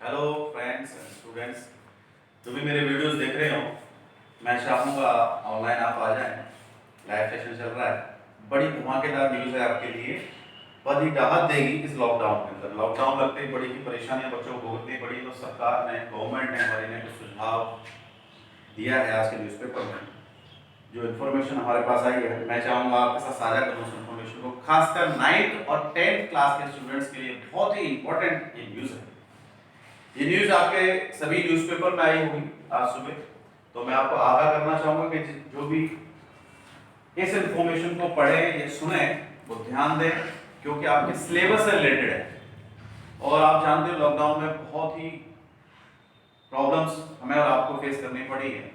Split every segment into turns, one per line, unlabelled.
Hello friends and students, जो भी मेरे वीडियोस देख रहे हो, मैं चाहूँगा ऑनलाइन आप आ जाएं। लाइव सेशन चल रहा है, बड़ी धमाकेदार न्यूज़ है आपके लिए, बड़ी राहत देगी इस लॉकडाउन के अंदर। लॉकडाउन लगते ही बड़ी ही परेशानियां बच्चों को भुगतनी पड़ी, तो सरकार ने, गवर्नमेंट ने हमारे ने कुछ सुझाव दिया है। आज के न्यूज़पेपर में जो इन्फॉर्मेशन हमारे पास आई है, मैं चाहूँगा आपके साथ साझा करूँ उस इन्फॉर्मेशन को। खासकर 9th और 10th क्लास के स्टूडेंट्स के लिए बहुत ही इंपॉर्टेंट ये न्यूज़ है। ये न्यूज आपके सभी न्यूज़पेपर में आई होगी आज सुबह, तो मैं आपको आगाह करना चाहूंगा कि जो भी इस इंफॉर्मेशन को पढ़े या सुने वो ध्यान दें, क्योंकि आपके सिलेबस से रिलेटेड है। और आप जानते हो लॉकडाउन में बहुत ही प्रॉब्लम्स हमें और आपको फेस करनी पड़ी है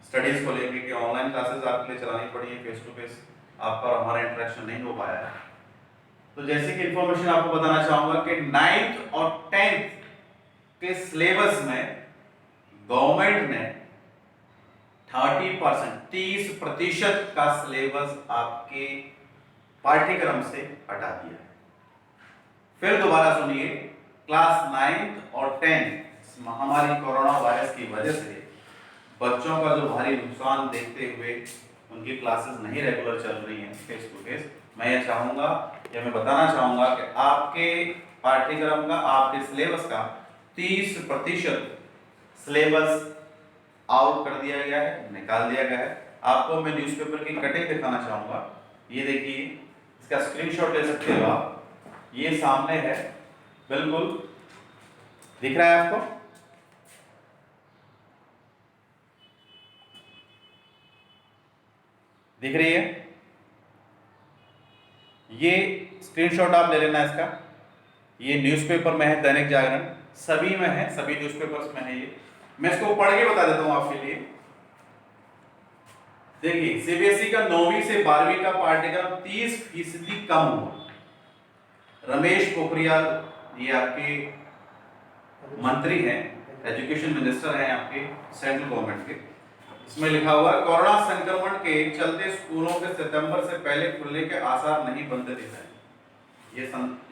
स्टडीज को लेकर कि ऑनलाइन क्लासेस आपके लिए चलानी पड़ी है, फेस टू फेस आपका और हमारा इंटरेक्शन नहीं हो पाया है। तो जैसे कि इंफॉर्मेशन आपको बताना चाहूंगा कि 9th और 10th के सिलेबस में गवर्नमेंट ने 30% का सिलेबस आपके पाठ्यक्रम से हटा दिया है। फिर दोबारा सुनिए, क्लास 9th और 10th महामारी कोरोना वायरस की वजह से बच्चों का जो भारी नुकसान देखते हुए उनकी क्लासेस नहीं रेगुलर चल रही हैं फेस टू फेस। मैं ये चाहूंगा या मैं बताना चाहूंगा कि आपके पाठ्यक्रम का, आपके सिलेबस का 30% सिलेबस आउट कर दिया गया है, निकाल दिया गया है। आपको मैं न्यूज़पेपर की कटिंग दिखाना चाहूंगा। ये देखिए, इसका स्क्रीनशॉट ले सकते हो आप, ये सामने है, बिल्कुल दिख रहा है आपको। दिख रही है? ये स्क्रीनशॉट आप ले लेना इसका। ये न्यूज़पेपर में है, दैनिक जागरण सभी में है, सभी न्यूज़पेपर्स में है। ये मैं इसको पढ़ के बता देता हूं आपके लिए। देखिए, सीबीएसई का 9वीं से 12वीं का पाठ्यक्रम 30% कम हुआ। रमेश पोखरियाल, ये आपके मंत्री हैं, एजुकेशन मिनिस्टर हैं आपके सेंट्रल गवर्नमेंट के। इसमें लिखा हुआ है, कोरोना संक्रमण के चलते स्कूलों के सितंबर से पहले खुलने के आसार नहीं बनते दिख रहे। ये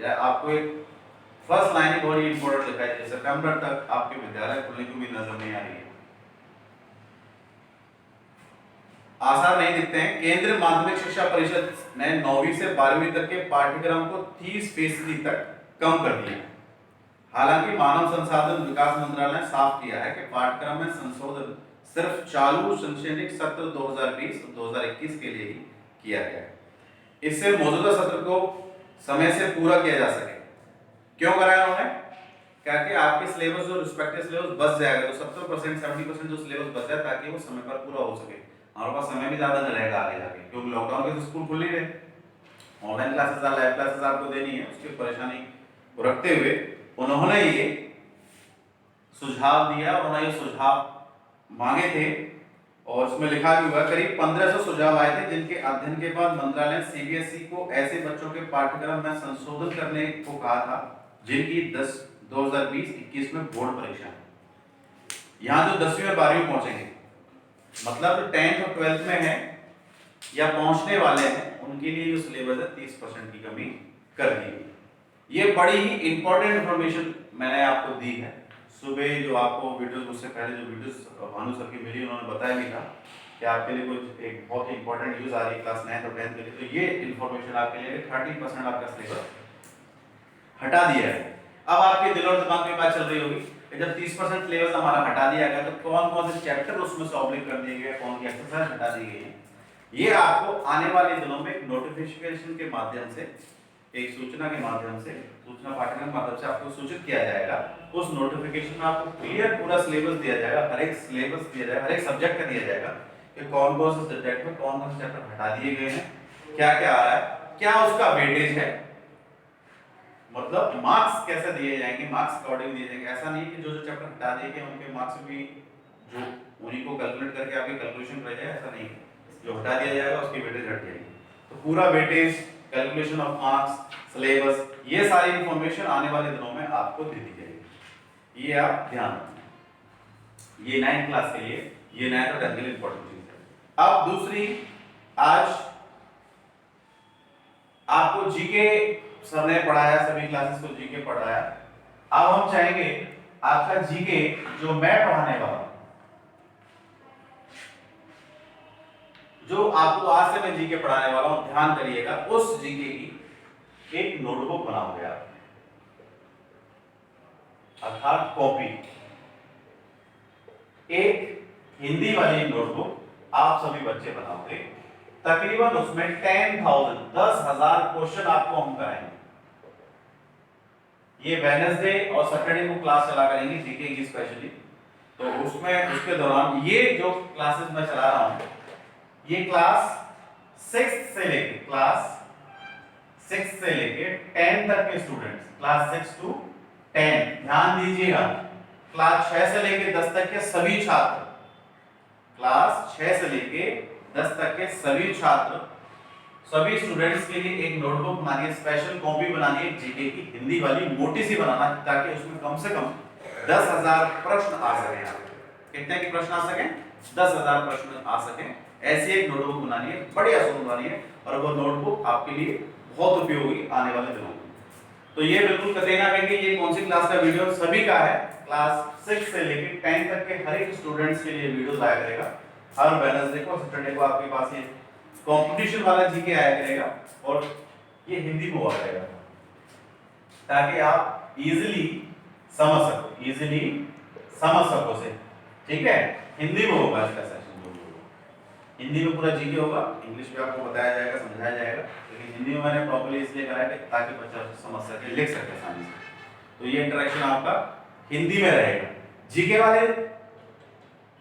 आपको एक फर्स्ट लाइन ही बहुत इंपॉर्टेंट लिखा है, सितंबर तक आपके विद्यालय खुलने की भी नजर नहीं आ रही है, आसार नहीं दिखते हैं। केंद्रीय माध्यमिक शिक्षा परिषद ने 9वीं से 12वीं तक के पाठ्यक्रम को 30% तक कम कर दिया। हालांकि मानव संसाधन विकास मंत्रालय ने साफ किया है कि पाठ्यक्रम में संशोधन सिर्फ चालू शैक्षणिक सत्र 2020-2021 के लिए ही किया गया है। इससे मौजूदा सत्र को समय से पूरा किया जा सके। क्यों कराया उन्होंने? क्या कि आपके सिलेबस जो रिस्पेक्टिव सिलेबस बच जाएगा, तो 70% 70% जो सिलेबस बच जाए ताकि वो समय पर पूरा हो सके। हमारे पास समय भी ज्यादा नहीं रहेगा आगे जाके, क्योंकि लॉकडाउन के तो स्कूल खुल नहीं रहे। ऑनलाइन क्लासेस, लाइव क्लासेस आपको देनी है, उसकी परेशानी को रखते हुए उन्होंने ये सुझाव दिया। उन्होंने ये सुझाव मांगे थे और उसमें लिखा भी हुआ, करीब 1500 सुझाव आए थे, जिनके अध्ययन के बाद मंत्रालय ने सीबीएसई को ऐसे बच्चों के पाठ्यक्रम में संशोधन करने को कहा था जिनकी 2020-21 में बोर्ड परीक्षा है। यहाँ जो 10वीं और 12वीं पहुंचेंगे, मतलब जो 10th और 12th में है या पहुंचने वाले हैं, उनके लिए जो सिलेबस है 30% की कमी कर दी गई। ये बड़ी ही इंपॉर्टेंट इंफॉर्मेशन मैंने आपको दी है। सुबह जो आपको वीडियोस, मुझसे पहले जो वीडियोस भानु सर की मिली, उन्होंने बताया भी था कि आपके लिए कुछ एक बहुत ही इंपॉर्टेंट न्यूज आ रही है क्लास 9th और 10th के लिए। तो ये इंफॉर्मेशन आपके लिए 30% आपका सिलेबस हटा दिया है। अब आपके दिल और दिमाग में बात चल रही होगी कि जब 30% सिलेबस हमारा हटा दिया गया, तो कौन कौन से चैप्टर उसमें से ऑब्लिक कर दिए गए, कौन सी एक्सरसाइज हटा दी गई है। ये आपको आने वाले दिनों में एक नोटिफिकेशन के माध्यम से, एक सूचना के माध्यम से, सूचना पाठ्यक्रम के माध्यम से आपको सूचित किया जाएगा। उस नोटिफिकेशन में आपको क्लियर पूरा सिलेबस दिया जाएगा, हर एक सिलेबस दिया जाएगा, हर एक सब्जेक्ट का दिया जाएगा कि कौन कौन से सब्जेक्ट में कौन कौन से चैप्टर हटा दिए गए हैं, क्या क्या आ रहा है, क्या उसका वेटेज है, मतलब मार्क्स कैसे दिए जाएंगे, मार्क्स अकॉर्डिंग दिए जाएंगे। ऐसा नहीं कि जो जो चैप्टर हटा दिए गए उनके मार्क्स भी जो उन्हीं को कैलकुलेट करके आपके कैलकुलेशन कर जाए, ऐसा नहीं। जो हटा दिया जाएगा उसकी वेटेज हट जाएगी। तो पूरा weightage, calculation of marks, syllabus, ये सारी इंफॉर्मेशन आने वाले दिनों में आपको दे दी जाएगी। ये आप ध्यान रखें। ये 9th क्लास के लिए, ये 9th और 10th के लिए इंपॉर्टेंट चीज है। अब दूसरी, आज आपको जीके सर ने पढ़ाया, सभी क्लासेस को जीके पढ़ाया। अब हम चाहेंगे आपका जीके जो मैं पढ़ाने वाला हूं, जो आपको आज से मैं जीके पढ़ाने वाला हूं, ध्यान करिएगा, उस जीके की एक नोटबुक बनाओगे आप, अर्थात कॉपी, एक हिंदी वाली नोटबुक आप सभी बच्चे बनाओगे। तकरीबन उसमें 10,000 क्वेश्चन आपको हम कराएंगे। ये वेडनेसडे और सैटरडे को क्लास चला करेंगे जीके की स्पेशली। तो उसमें उसके दौरान ये जो क्लासेस मैं चला रहा हूं, ये क्लास 6 से लेके 10 तक के स्टूडेंट्स, क्लास 6 to 10, ध्यान दीजिएगा, क्लास 6 से लेके 10 तक के सभी छात्र, क्लास 6 से लेके 10 तक के सभी छात्र, सभी स्टूडेंट्स के लिए एक नोटबुक बनानी है, स्पेशल कॉपी बनानी है जीके की, हिंदी वाली मोटी सी बनाना, ताकि उसमें कम से कम 10,000 प्रश्न आ सके। कितने के प्रश्न आ सके? 10,000 प्रश्न आ सके। ऐसी एक नोटबुक बनानी है, बढ़िया सी बनानी है, और वो नोटबुक आपके लिए बहुत उपयोगी आने वाले दिनों में। तो ये बिल्कुल कतई ना कहेंगे ये कौन सी क्लास का वीडियो, सभी का है, क्लास 6 से लेकर 10 तक के हर एक स्टूडेंट्स के लिए वीडियो आया करेगा। हर वेडनेसडे को, सैटरडे को आपके पास ये कंपटीशन वाला जीके आया करेगा, और ये हिंदी में हुआ करेगा, ताकि आप इजीली समझ सको से, ठीक है। हिंदी में होगा इसका सेशन, जो भी होगा हिंदी में पूरा जीके होगा, इंग्लिश में आपको बताया जाएगा, समझाया जाएगा, लेकिन हिंदी में मैंने प्रॉपर्ली इसलिए कराया कि ताकि बच्चा समझ सके, लिख सके आसानी से। तो ये इंटरेक्शन आपका हिंदी में रहेगा। जीके वाले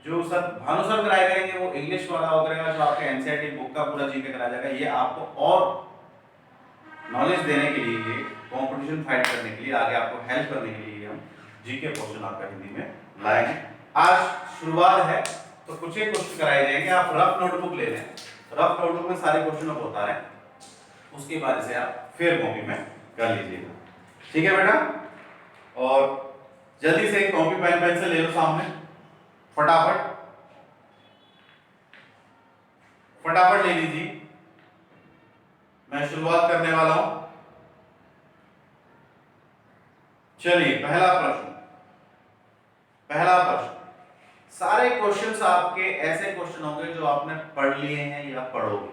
जो सर भानु सर कराया करेंगे वो इंग्लिश वाला हो करेगा, जो आपके एनसीईआरटी बुक का पूरा जीके कराया जाएगा। ये आपको और नॉलेज देने के लिए, कंपटीशन फाइट करने के लिए, आगे आपको हेल्प करने के लिए हम जीके पोर्शन आपका हिंदी में लाएंगे। आज शुरुआत है तो कुछ एक क्वेश्चन कराए जाएंगे, आप रफ नोटबुक ले लें, रफ नोटबुक में सारे क्वेश्चन होता है, उसके बाद से आप फिर कॉपी में कर लीजिएगा, ठीक है बेटा। और जल्दी से कॉपी पेन पेंसिल ले लो सामने, फटाफट ले लीजिए, मैं शुरुआत करने वाला हूं। चलिए पहला प्रश्न, सारे क्वेश्चंस आपके ऐसे क्वेश्चन होंगे जो आपने पढ़ लिए हैं या पढ़ोगे।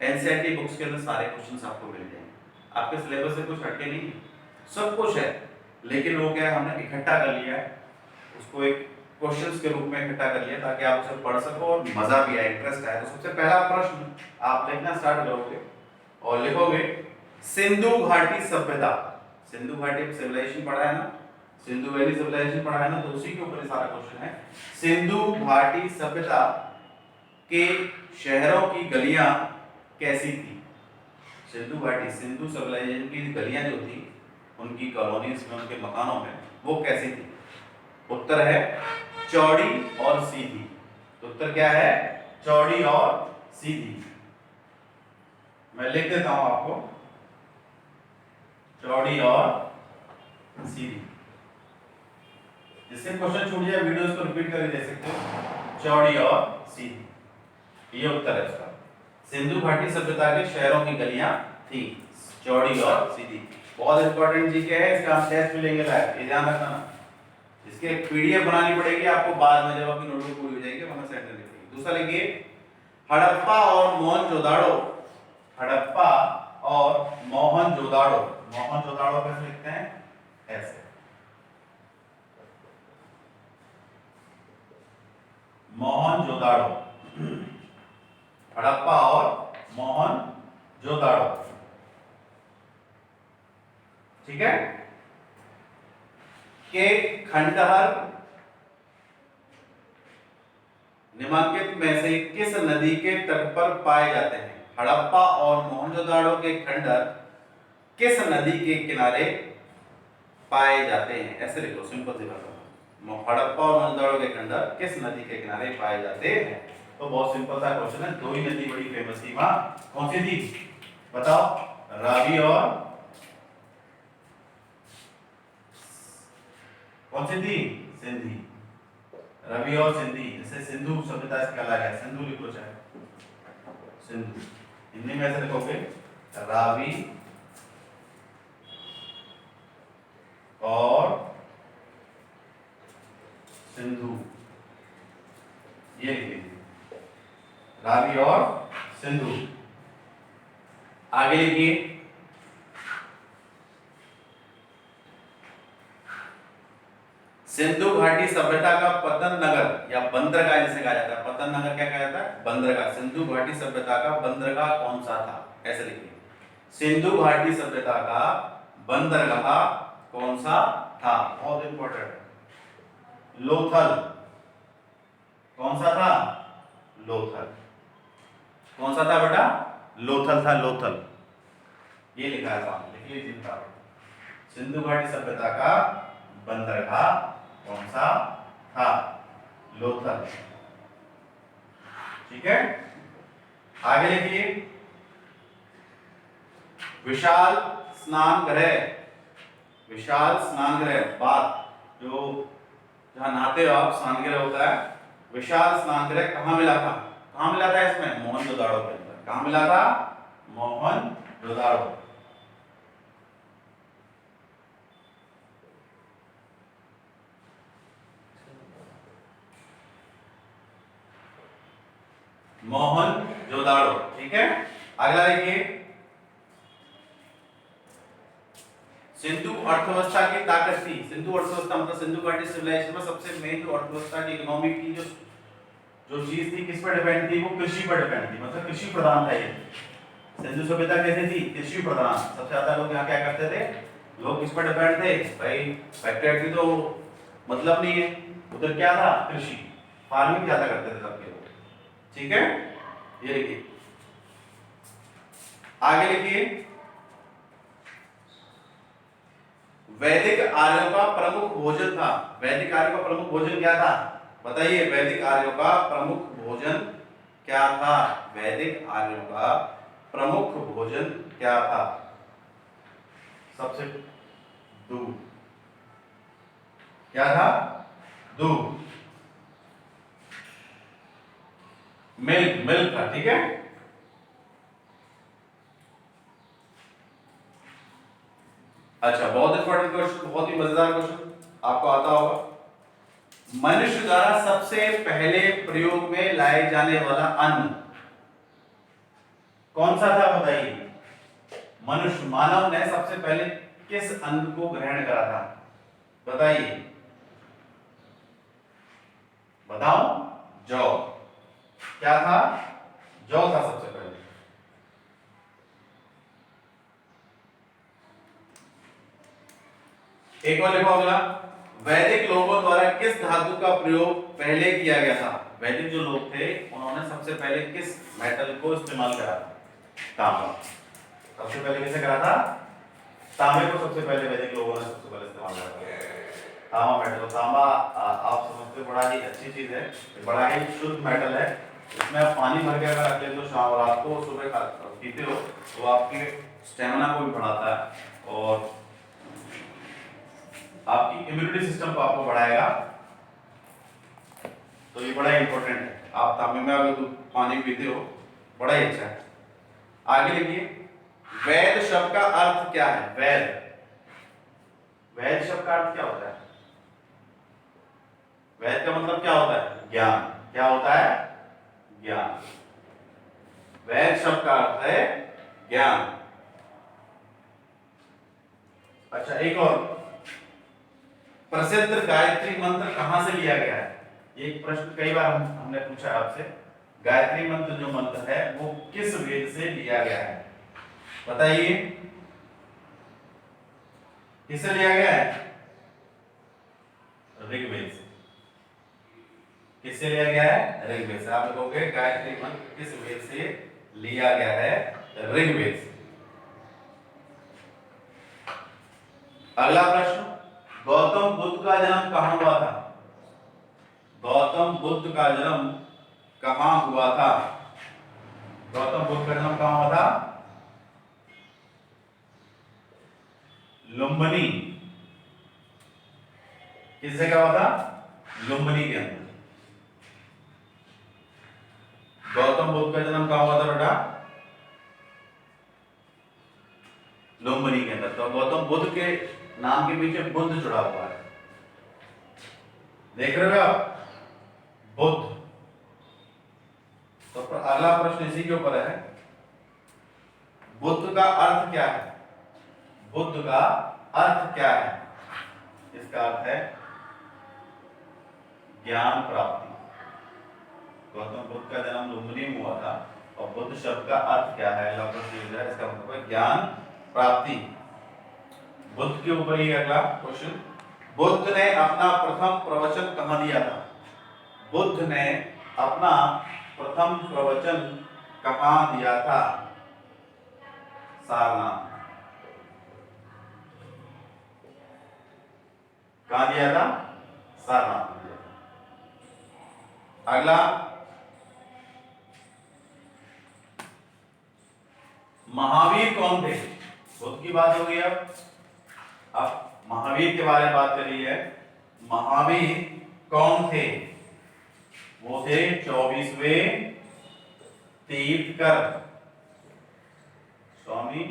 एनसीईआरटी बुक्स के अंदर सारे क्वेश्चंस आपको मिल जाएंगे, आपके सिलेबस से कुछ हटके नहीं, सब कुछ है, लेकिन वो क्या है, हमने इकट्ठा कर लिया है, उसको एक क्वेश्चंस के रूप में इकट्ठा कर लिया, ताकि आप उसे पढ़ सको और मजा भी आए, इंटरेस्ट आए। तो सबसे पहला प्रश्न आप लिखना स्टार्ट करोगे और लिखोगे सिंधु घाटी सभ्यता। सिंधु घाटी सिविलाइजेशन पढ़ा है ना, सिंधु वैली सिविलाइजेशन पढ़ा है ना, तो उसी के ऊपर सारा क्वेश्चन है। सिंधु घाटी सभ्यता के शहरों की गलियां कैसी थी? सिंधु घाटी, सिंधु सिविलाइजेशन की गलियां जो थी, उनकी कॉलोनीज में, उनके मकानों में, वो कैसी थी? उत्तर है चौड़ी और सीधी। तो उत्तर क्या है? चौड़ी और सीधी। मैं लिख देता हूं आपको, चौड़ी और सीधी। जिससे क्वेश्चन छूट जाए वीडियोस को रिपीट करके दे सकते हो। चौड़ी और सीधी, ये उत्तर है इसका। सिंधु घाटी सभ्यता के शहरों की गलियां थी चौड़ी और सीधी। बहुत इंपॉर्टेंट जीके है, इसका हम टेस्ट भी लेंगे लाइव, ये ध्यान रखना ना। इसके पीडीएफ बनानी पड़ेगी आपको बाद में, जब आपकी नोटबुक पूरी हो जाएगी, वहां सेंटर लिखिए। दूसरा लिखिए हड़प्पा और मोहनजोदाड़ो। हड़प्पा और मोहनजोदाड़ो। मोहनजोदाड़ो कैसे लिखते हैं? ऐसे, मोहनजोदाड़ो, हड़प्पा और मोहनजोदाड़ो, ठीक है। के खंडहर निम्नलिखित में से किस नदी के तट पर पाए जाते हैं? हड़प्पा और मोहनजोदाड़ो के खंडहर किस नदी के किनारे पाए जाते हैं? ऐसे लिखो, सिंपल सी बात है। हड़प्पा और मोहनजोदाड़ो के खंडहर किस नदी के किनारे पाए जाते हैं? तो बहुत सिंपल सा क्वेश्चन है, दो ही नदी बड़ी फेमस थी वहां, कौन सी थी बताओ? रावी और कौन सी थी? सिंधी। रवि और सिंधी, जैसे सिंधु सभ्यता से कहला गया, सिंधु लिखो चाहे, सिंधु। हिंदी में ऐसे लिखोगे रावी और सिंधु, ये लिख लीजिए, रावी और सिंधु। आगे लिखिए, सिंधु घाटी सभ्यता का पतन नगर या बंदरगाह जिसे कहा जाता है, पतन नगर क्या कहा जाता है, बंदरगाह। सिंधु घाटी सभ्यता का बंदरगाह कौन सा था, ऐसे लिखिए, सिंधु घाटी सभ्यता का बंदरगाह कौन सा था, बहुत इंपॉर्टेंट। लोथल, कौन सा था, लोथल। कौन सा था बेटा, लोथल था, लोथल। ये लिखा है सामने, लिख लीजिए, सिंधु घाटी सभ्यता का बंदरगाह कौन सा था, लोथल। ठीक है, आगे लिखिए, विशाल स्नान गृह, विशाल स्नान गृह, बात जो जहां नहाते हो आप, स्नान गृह होता है। विशाल स्नान गृह कहां मिला था, कहां मिला था इसमें, मोहनजोदाड़ो के अंदर। कहां मिला था, मोहनजोदाड़ो। मोहनजोदाड़ो, ठीक है। अगला देखिए, सिंधु अर्थव्यवस्था की ताकत थी। सिंधु अर्थव्यवस्था मतलब सिंधु घाटी सिविलाइजेशन में सबसे मेन जो अर्थव्यवस्था की, इकोनॉमी की जो चीज थी, किस पर डिपेंड थी, वो कृषि पर डिपेंड थी, मतलब कृषि प्रधान था ये। सिंधु सभ्यता कैसे थी, कृषि प्रधान। सबसे ज्यादा लोग यहाँ क्या करते थे, लोग किस पर डिपेंड थे भाई, फैक्ट्री तो मतलब नहीं है, उधर क्या था, कृषि, फार्मिंग ज्यादा करते थे सबके लोग। ठीक है, ये लिखिए, आगे लिखिए, वैदिक आर्यों का प्रमुख भोजन था। वैदिक आर्यों का प्रमुख भोजन क्या था, बताइए, वैदिक आर्यों का प्रमुख भोजन क्या था, वैदिक आर्यों का प्रमुख भोजन क्या था, सबसे दूध, क्या था, दूध, मिल्क, मिल्क था। ठीक है, अच्छा, बहुत इंपॉर्टेंट क्वेश्चन, बहुत ही मजेदार क्वेश्चन, आपको आता होगा। मनुष्य द्वारा सबसे पहले प्रयोग में लाए जाने वाला अन्न कौन सा था, बताइए। मनुष्य, मानव ने सबसे पहले किस अन्न को ग्रहण करा था, बताइए, बताओ, जौ। क्या था, जौ था सबसे पहले। एक और लिखो अगला, वैदिक लोगों द्वारा किस धातु का प्रयोग पहले किया गया था। वैदिक जो लोग थे उन्होंने सबसे पहले किस मेटल को इस्तेमाल करा था, तांबा। सबसे पहले किसे करा था, तांबे को सबसे पहले वैदिक लोगों ने सबसे पहले इस्तेमाल करा था, तांबा मेटल। तांबा आप समझते हो, बड़ा ही अच्छी चीज है, बड़ा ही शुद्ध मेटल है। इसमें आप पानी भर के अगर रख लेते हो शाम रात को, सुबह पीते हो, तो आपके स्टेमिना को भी बढ़ाता है और आपकी इम्यूनिटी सिस्टम को आपको बढ़ाएगा, तो ये बड़ा इंपॉर्टेंट है। आप तांबे में अगर पानी पीते हो, बड़ा ही अच्छा है। आगे लिखिए, वैद शब्द का अर्थ क्या है, वैद, वैद शब्द का अर्थ क्या होता है, वैद का मतलब क्या होता है, ज्ञान। क्या होता है, ज्ञान। वैद शब्द का अर्थ है ज्ञान। अच्छा, एक और, प्रसिद्ध गायत्री मंत्र कहां से लिया गया है, एक प्रश्न कई बार हमने पूछा आपसे, गायत्री मंत्र जो मंत्र है वो किस वेद से लिया गया है, बताइए, किससे लिया गया है, ऋग्वेद से। किससे लिया गया है, ऋग्वेद से। आप लिखोगे गायत्री मंत्र किस वेद से लिया गया है, ऋग्वेद से। अगला प्रश्न, गौतम बुद्ध का जन्म कहां हुआ था, गौतम बुद्ध का जन्म कहां हुआ था, गौतम बुद्ध का जन्म कहां हुआ था, लुम्बिनी। किस जगह हुआ था, लुम्बिनी के अंदर। गौतम बुद्ध का जन्म कहां हुआ था बेटा, लुम्बिनी के अंदर। तो गौतम बुद्ध के नाम के पीछे बुद्ध जुड़ा हुआ है, देख रहे हो आप? बुद्ध। तो अगला प्रश्न इसी के ऊपर है, बुद्ध का अर्थ क्या है? बुद्ध का अर्थ क्या है? इसका अर्थ है ज्ञान प्राप्ति। गौतम बुद्ध का जन्म लुम्बिनी में हुआ था और बुद्ध शब्द का अर्थ क्या है? इसका मतलब है ज्ञान प्राप्ति। बुद्ध के ऊपर ही अगला क्वेश्चन, बुद्ध ने अपना प्रथम प्रवचन कहाँ दिया था? बुद्ध ने अपना प्रथम प्रवचन कहाँ दिया था? सारनाथ। कहाँ दिया था? सारनाथ में दिया था। अगला, महावीर कौन थे? बुद्ध की बात हो गई, अब महावीर के बारे में बात करी है। महावीर कौन थे? वो थे 24वें तीर्थकर। स्वामी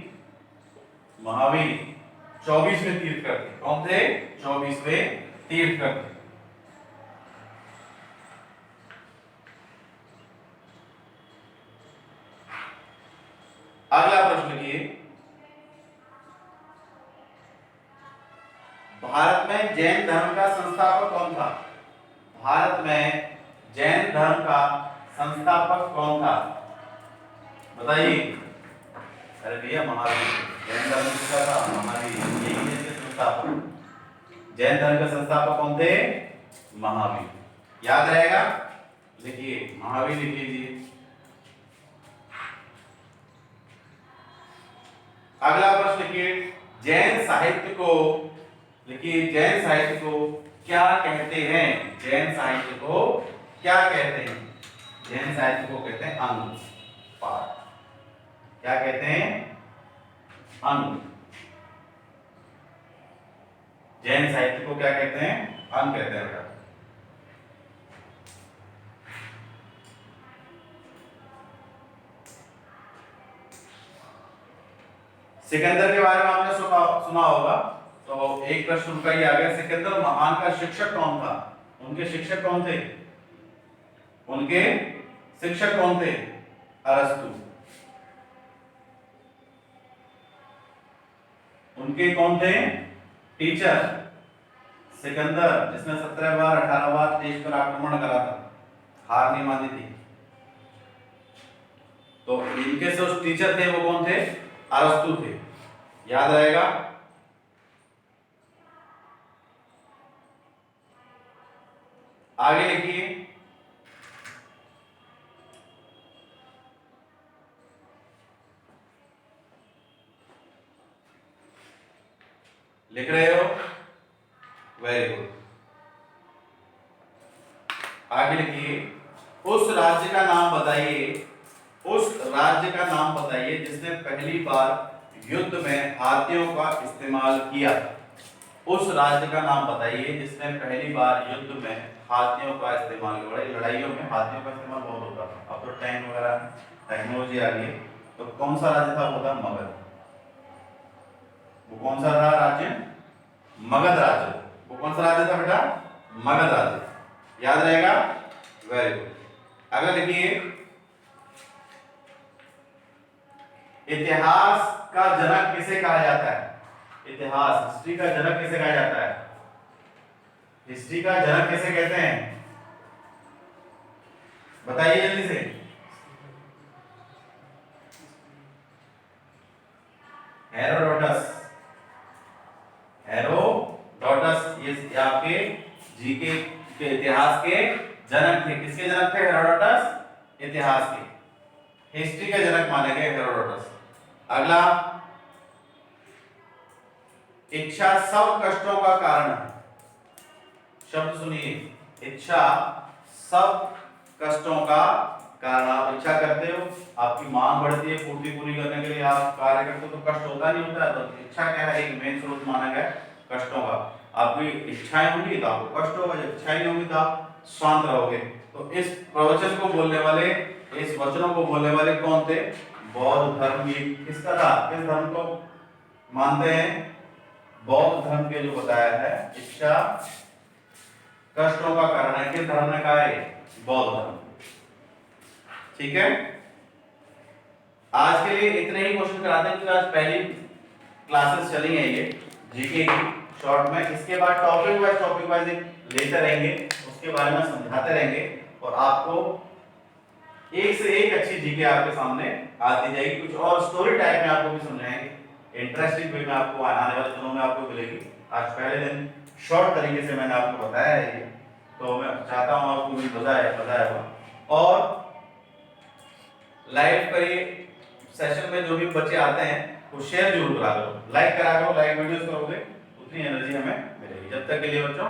महावीर 24वें तीर्थकर थे। कौन थे? 24वें तीर्थकर थे। अगला प्रश्न लिखिए, भारत में जैन धर्म का संस्थापक कौन था? भारत में जैन धर्म का संस्थापक कौन था? बताइए। अरे भैया, महावीर। जैन धर्म किसका था? महावीर। यही इसके संस्थापक। जैन धर्म का संस्थापक कौन थे? महावीर। याद रहेगा? लिखिए, महावीर लिख लीजिए। अगला प्रश्न लिखिए, जैन साहित्य को लिखिए, जैन साहित्य को क्या कहते हैं? जैन साहित्य को क्या कहते हैं? जैन साहित्य को कहते हैं अंग पाठ। क्या कहते हैं? अंग। जैन साहित्य को क्या कहते हैं? अंग कहते हैं। सिकंदर के बारे में आपने सुना होगा, तो एक प्रश्न उनका ही आ गया, सिकंदर महान का शिक्षक कौन था? उनके शिक्षक कौन थे? उनके शिक्षक कौन थे? अरस्तु। उनके कौन थे टीचर? सिकंदर, जिसने 17 बार 18 बार देश पर आक्रमण करा था, हार नहीं मानी थी। तो इनके जो टीचर थे वो कौन थे? अरस्तु थे। याद रहेगा? आगे लिखिए, लिख रहे हो? Very good. आगे लिखिए, उस राज्य का नाम बताइए, उस राज्य का नाम बताइए जिसने पहली बार युद्ध में हाथियों का इस्तेमाल किया। उस राज्य का नाम बताइए जिसने पहली बार युद्ध में हाथियों का इस्तेमाल किया। लड़ाइयों में हाथियों का इस्तेमाल बहुत होता था, अब तो टैंक वगैरह टेक्नोलॉजी आ गई। तो कौन सा राज्य था? वो था मगध। वो कौन सा था राज्य? मगध राज्य। वो कौन सा राज्य था बेटा? मगध राज्य। याद रहेगा? Very good. अगला देखिए, इतिहास का जनक किसे कहा जाता है? इतिहास, हिस्ट्री का जनक किसे कहा जाता है? हिस्ट्री का जनक किसे कहते हैं? बताइए जल्दी से। हेरोडोटस। हेरोडोटस ये आपके जीके के इतिहास के जनक थे। किसके जनक थे? हेरोडोटस इतिहास के, हिस्ट्री के जनक माने गए हेरोडोटस। अगला, इच्छा सब कष्टों का कारण है। शब्द सुनिए, इच्छा सब कष्टों का कारण। आप इच्छा करते हो, आपकी मांग बढ़ती है, पूर्ति पूरी करने के लिए आप कार्य करते हो, तो कष्ट होता नहीं होता है। तो इच्छा क्या है? एक मेन स्रोत माना गया कष्टों का। आपकी इच्छाएं होंगी तो आपको कष्ट होगा, जब इच्छाएं नहीं होंगी तो आप शांत रहोगे। तो इस प्रवचन को बोलने वाले, इस वचनों को बोलने वाले कौन थे? बौद्ध धर्म। ये किसका था? किस धर्म को मानते हैं? बौद्ध धर्म के जो बताया है, इच्छा कष्टों का कारण है। किस धर्म ने कहा है? बौद्ध धर्म। ठीक है, आज के लिए इतने ही क्वेश्चन कराते हैं, क्योंकि आज पहली क्लासेस चली है ये जीके की शॉर्ट में। इसके बाद टॉपिक वाइज लेते रहेंगे, उसके बारे में समझाते रहेंगे और आपको एक से एक अच्छी जीके आपके सामने आती जाएगी। कुछ और स्टोरी टाइप में आपको भी समझाएंगे, इंटरेस्टिंग वे में आपको आने वाले दिनों में आपको मिलेगी। आज पहले दिन शॉर्ट तरीके से मैंने आपको बताया है ये, तो मैं चाहता हूँ आपको भी मजा आएगा। और लाइव का ये सेशन में जो भी बच्चे आते हैं वो शेयर जरूर करा करो, लाइक करा करो। लाइक वीडियोस करोगे उतनी एनर्जी हमें मिलेगी। जब तक के लिए बच्चों